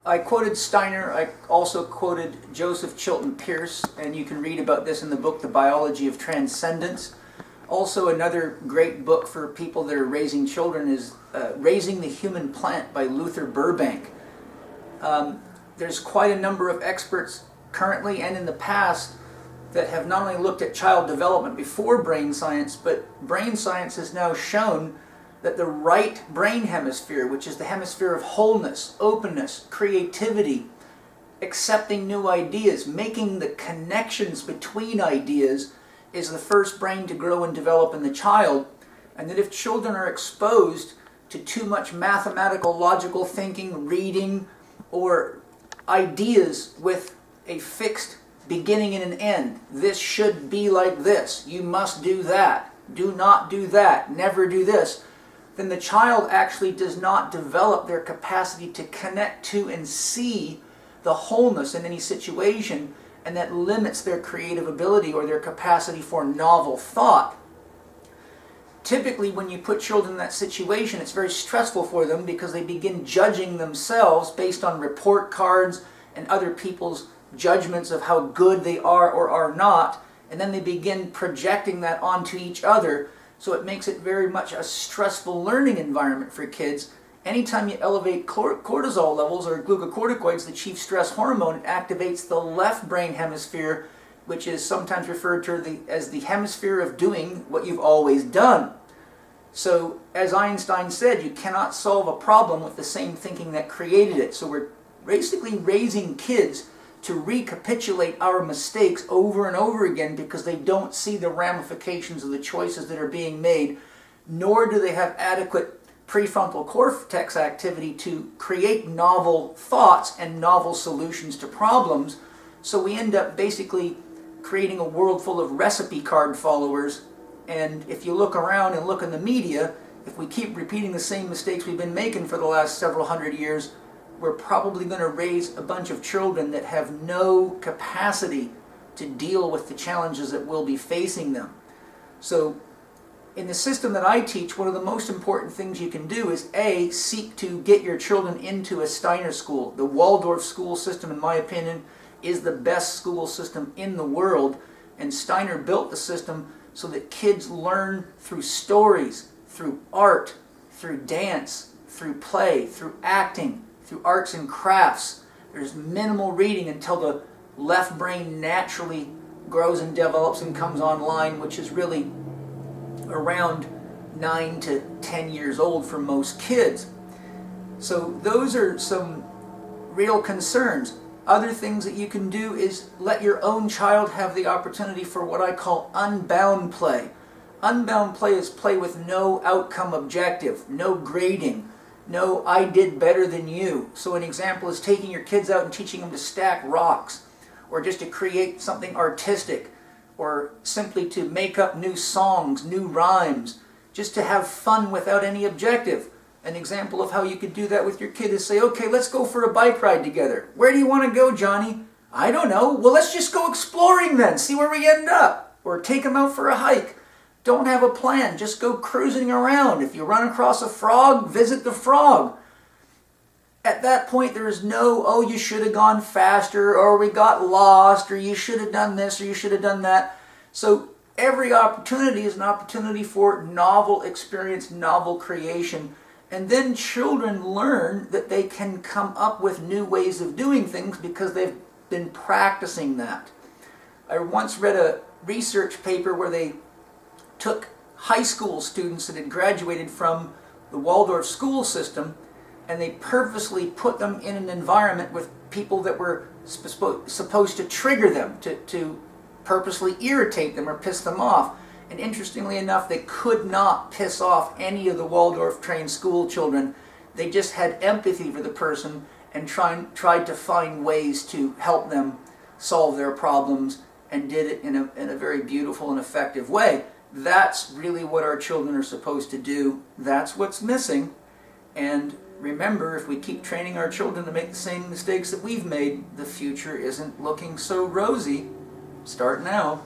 I quoted Steiner, I also quoted Joseph Chilton Pearce, and you can read about this in the book The Biology of Transcendence. Also, another great book for people that are raising children is Raising the Human Plant by Luther Burbank. There's quite a number of experts currently and in the past that have not only looked at child development before brain science, but brain science has now shown that the right brain hemisphere, which is the hemisphere of wholeness, openness, creativity, accepting new ideas, making the connections between ideas, is the first brain to grow and develop in the child. And that if children are exposed to too much mathematical, logical thinking, reading, or ideas with a fixed beginning and an end, this should be like this, you must do that, do not do that, never do this, then the child actually does not develop their capacity to connect to and see the wholeness in any situation, and that limits their creative ability or their capacity for novel thought. Typically, when you put children in that situation, it's very stressful for them because they begin judging themselves based on report cards and other people's judgments of how good they are or are not, and then they begin projecting that onto each other. So it makes it very much a stressful learning environment for kids. Anytime you elevate cortisol levels or glucocorticoids, the chief stress hormone, it activates the left brain hemisphere, which is sometimes referred to as the hemisphere of doing what you've always done. So, as Einstein said, you cannot solve a problem with the same thinking that created it. So we're basically raising kids to recapitulate our mistakes over and over again because they don't see the ramifications of the choices that are being made, nor do they have adequate prefrontal cortex activity to create novel thoughts and novel solutions to problems. So we end up basically creating a world full of recipe card followers. And if you look around and look in the media, if we keep repeating the same mistakes we've been making for the last several hundred years, we're probably going to raise a bunch of children that have no capacity to deal with the challenges that will be facing them. So in the system that I teach, one of the most important things you can do is A, seek to get your children into a Steiner school. The Waldorf school system, in my opinion, is the best school system in the world, and Steiner built the system so that kids learn through stories, through art, through dance, through play, through acting, through arts and crafts. There's minimal reading until the left brain naturally grows and develops and comes online, which is really around 9 to 10 years old for most kids. So those are some real concerns. Other things that you can do is let your own child have the opportunity for what I call unbound play. Unbound play is play with no outcome objective, no grading, no I did better than you. So an example is taking your kids out and teaching them to stack rocks, or just to create something artistic, or simply to make up new songs, new rhymes, just to have fun without any objective. An example of how you could do that with your kid is say, okay, let's go for a bike ride together. Where do you want to go, Johnny? I don't know. Well, let's just go exploring then, see where we end up. Or take them out for a hike. Don't have a plan, just go cruising around. If you run across a frog, visit the frog. At that point, there is no, oh, you should have gone faster, or we got lost, or you should have done this, or you should have done that. So every opportunity is an opportunity for novel experience, novel creation. And then children learn that they can come up with new ways of doing things because they've been practicing that. I once read a research paper where they took high school students that had graduated from the Waldorf school system, and they purposely put them in an environment with people that were supposed to trigger them, to purposely irritate them or piss them off. And interestingly enough, they could not piss off any of the Waldorf-trained school children. They just had empathy for the person and tried to find ways to help them solve their problems, and did it in a very beautiful and effective way. That's really what our children are supposed to do. That's what's missing. And remember, if we keep training our children to make the same mistakes that we've made, the future isn't looking so rosy. Start now.